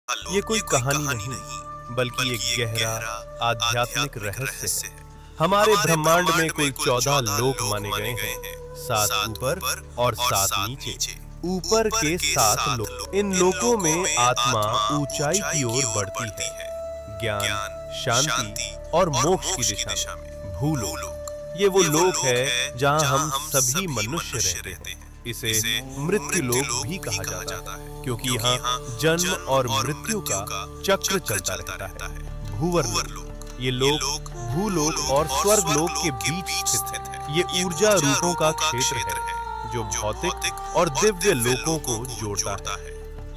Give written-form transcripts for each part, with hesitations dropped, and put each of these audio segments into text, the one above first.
ये कोई कहानी नहीं बल्कि एक गहरा आध्यात्मिक रहस्य है। हमारे ब्रह्मांड में कुल 14 लोक माने गए हैं, 7 ऊपर और 7 नीचे। ऊपर के 7 लोक, इन लोकों में आत्मा ऊंचाई की ओर बढ़ती है, ज्ञान, शांति और मोक्ष की दिशा में। भूलोक, ये वो लोक है जहां हम सभी मनुष्य रहते हैं। इसे मृत्यु लोक भी कहा जाता है क्योंकि यहाँ जन्म और मृत्यु का चक्र चलता रहता है। भूवर लोक, ये लोक भूलोक और स्वर्ग लोक के बीच स्थित है। ये ऊर्जा रूपों का क्षेत्र है जो भौतिक और दिव्य लोकों को जोड़ता है।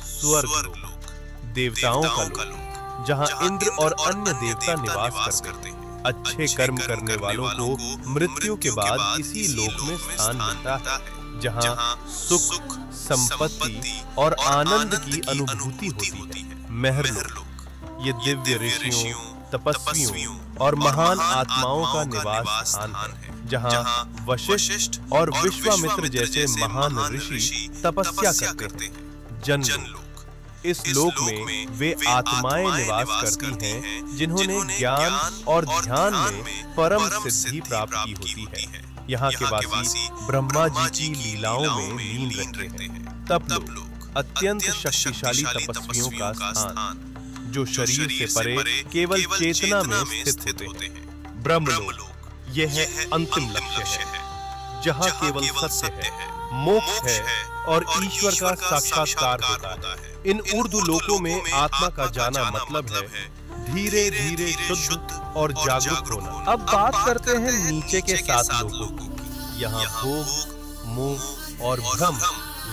स्वर्ग लोक, देवताओं का लोक, जहाँ इंद्र और अन्य देवता निवास करते हैं। अच्छे कर्म करने वालों को मृत्यु के बाद इसी लोक में स्थान मिलता है, जहाँ सुख, संपत्ति और आनंद की अनुभूति होती है। महरलोक, ये दिव्य ऋषियों, तपस्वियों और महान आत्माओं का निवास स्थान है, जहाँ वशिष्ठ और विश्वामित्र जैसे महान ऋषि तपस्या करते हैं। जनलोक, इस लोक में वे आत्माएं निवास करती हैं जिन्होंने ज्ञान और ध्यान में परम सिद्धि प्राप्त की होती है। यहाँ के वासी ब्रह्मा जी की लीलाओं में लीन रहते हैं। तपलोक, अत्यंत शक्तिशाली तपस्वियों का स्थान जो शरीर से परे केवल चेतना में स्थित होते हैं। ब्रह्मलोक, यह है अंतिम लक्ष्य है, जहाँ केवल सत्य है, मोक्ष है और ईश्वर का साक्षात्कार होता है। इन ऊर्ध्व लोकों में आत्मा का जाना मतलब है धीरे धीरे शुद्ध और जागरूक होना। अब बात करते हैं नीचे के 7 लोकों की। यहाँ भोग, मोह और भ्रम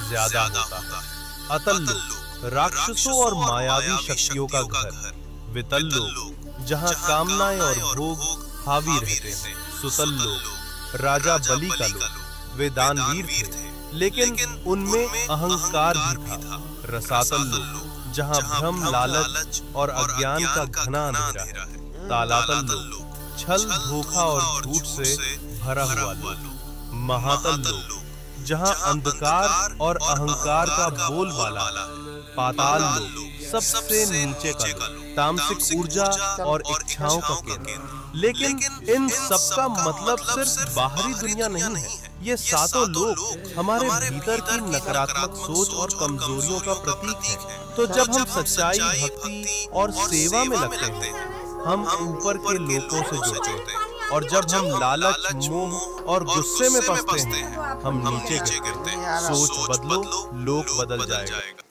ज्यादा होता है। अतल लोक, राक्षसों और मायावी शक्तियों का घर। वितल लोक, जहाँ कामनाएं और भोग हावी रहते हैं। सुतल लोक, राजा बलि का लोक। वे दानवीर थे लेकिन उनमें अहंकार भी था। रसातल लोक, जहाँ भ्रम, लालच और अज्ञान का घना अंधेरा है। तालातल लोक, छल, धोखा और झूठ से भरा हुआ लोक। महातल लोक, जहाँ अंधकार और अहंकार का बोलबाला है। पाताल लोक, सबसे नीचे का लोक, तामसिक ऊर्जा और इच्छाओं का केंद्र। लेकिन इन सबका मतलब सिर्फ बाहरी दुनिया नहीं है। ये 7 लोक हमारे भीतर की नकारात्मक सोच और कमजोरियों का प्रतीक है। तो जब हम सच्चाई, भक्ति और सेवा में लगते हैं, हम ऊपर के लोकों से जुड़ते हैं, और जब हम लालच, मोह और गुस्से में फंसते हैं, हम नीचे गिरते हैं। सोच बदलो, लोक बदल जाएगा।